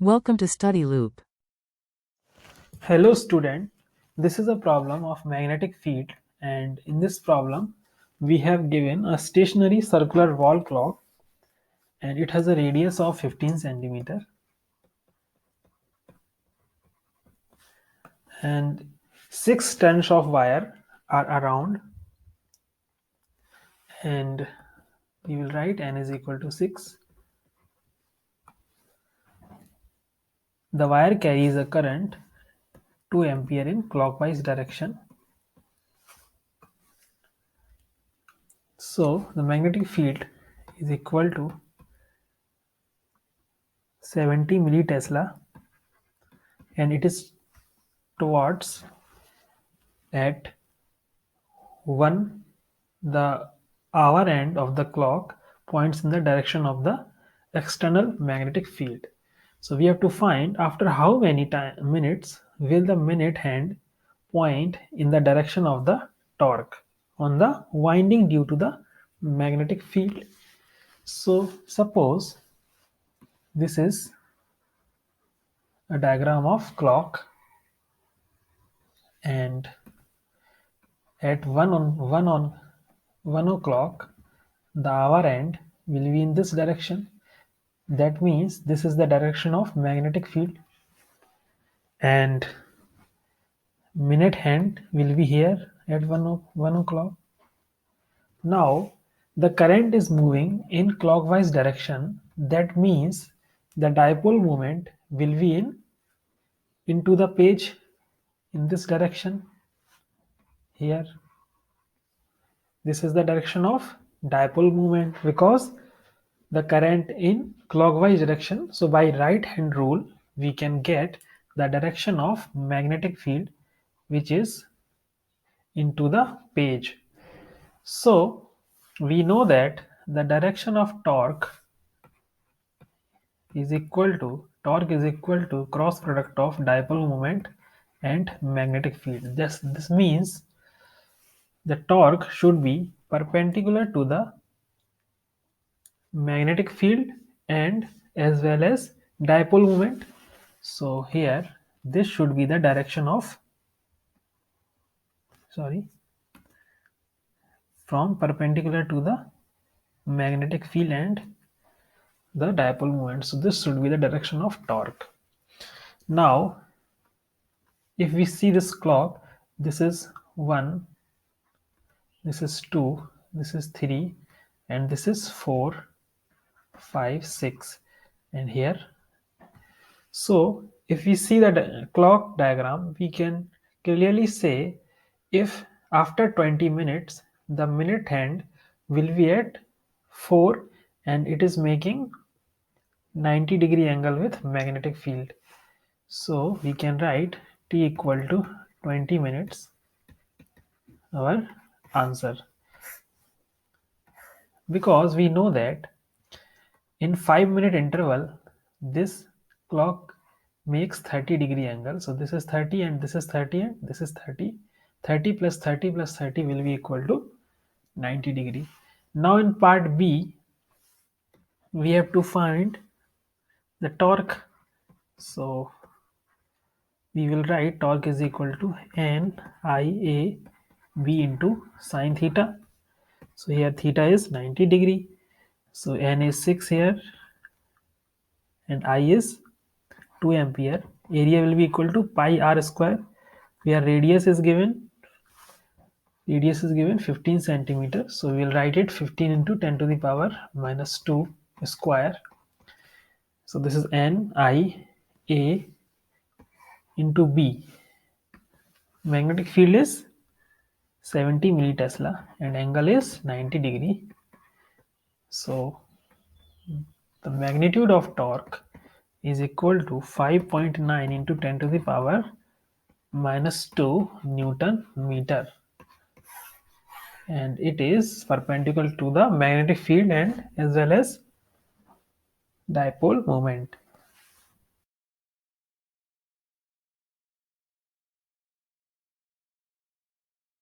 Welcome to Study Loop. Hello student, this is a problem of magnetic field, and in this problem we have given a stationary circular wall clock and it has a radius of 15 centimeter and 6 strands of wire are around, and we will write n is equal to 6. The wire carries a current 2 ampere in clockwise direction. So the magnetic field is equal to 70 millitesla and it is towards at 1. The hour end of the clock points in the direction of the external magnetic field. So we have to find after how many minutes will the minute hand point in the direction of the torque on the winding due to the magnetic field. So suppose this is a diagram of clock, and at 1 o'clock the hour end will be in this direction. That means this is the direction of magnetic field, and minute hand will be here at 1 o'clock. Now the current is moving in clockwise direction. That means the dipole moment will be into the page in this direction here. This is the direction of dipole moment because the current in clockwise direction. So by right hand rule we can get the direction of magnetic field, which is into the page. So we know that the direction of torque is equal to cross product of dipole moment and magnetic field. This means the torque should be perpendicular to the magnetic field and as well as dipole moment. So here this should be the direction of from perpendicular to the magnetic field and the dipole moment. So this should be the direction of torque. Now if we see this clock, this is 1, this is 2, this is 3, and this is 4, 5, 6, and here. So if we see the clock diagram, we can clearly say if after 20 minutes the minute hand will be at 4 and it is making 90-degree angle with magnetic field. So we can write t equal to 20 minutes, our answer, because we know that in 5-minute interval this clock makes 30-degree angle. So this is 30 and this is 30 and this is 30. 30 plus 30 plus 30 will be equal to 90-degree. Now in part B we have to find the torque. So we will write torque is equal to NIAB into sine theta. So here theta is 90-degree. So N is 6 here and I is 2 ampere. Area will be equal to pi r square, where radius is given 15 centimeter. So we will write it 15 into 10 to the power minus 2 square. So this is N I A into B. Magnetic field is 70 millitesla and angle is 90-degree. So the magnitude of torque is equal to 5.9 into 10 to the power minus 2 Newton meter, and it is perpendicular to the magnetic field and as well as dipole moment.